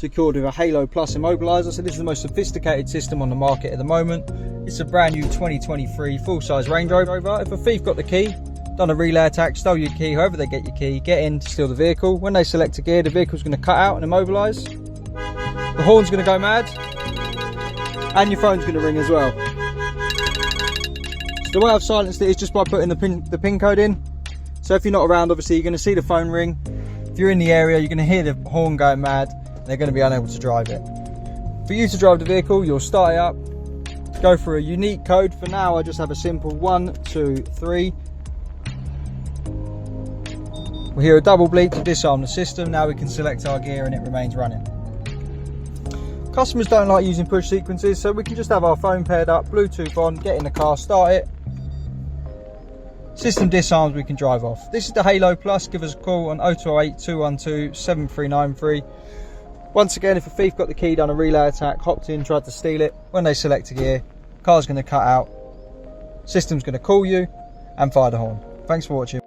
secured with a Halo Plus immobiliser. So this is the most sophisticated system on the market at the moment. It's a brand new 2023 full-size Range Rover. If a thief got the key, done a relay attack, stole your key, however they get your key, get in to steal the vehicle. When they select a gear, the vehicle's going to cut out and immobilise. The horn's going to go mad, and your phone's going to ring as well. So the way I've silenced it is just by putting the pin code in. So if you're not around, obviously you're going to see the phone ring. If you're in the area, you're going to hear the horn going mad, and they're going to be unable to drive it. For you to drive the vehicle, you'll start it up, go for a unique code. For now, I just have a simple 1, 2, 3. We'll hear a double bleep to disarm the system. Now we can select our gear and it remains running. Customers don't like using push sequences, so we can just have our phone paired up, Bluetooth on, get in the car, start it. System disarms, we can drive off. This is the Halo Plus. Give us a call on 0208 212 7393. Once again, if a thief got the key, done a relay attack, hopped in, tried to steal it, when they select a gear, car's going to cut out, system's going to call you and fire the horn. Thanks for watching.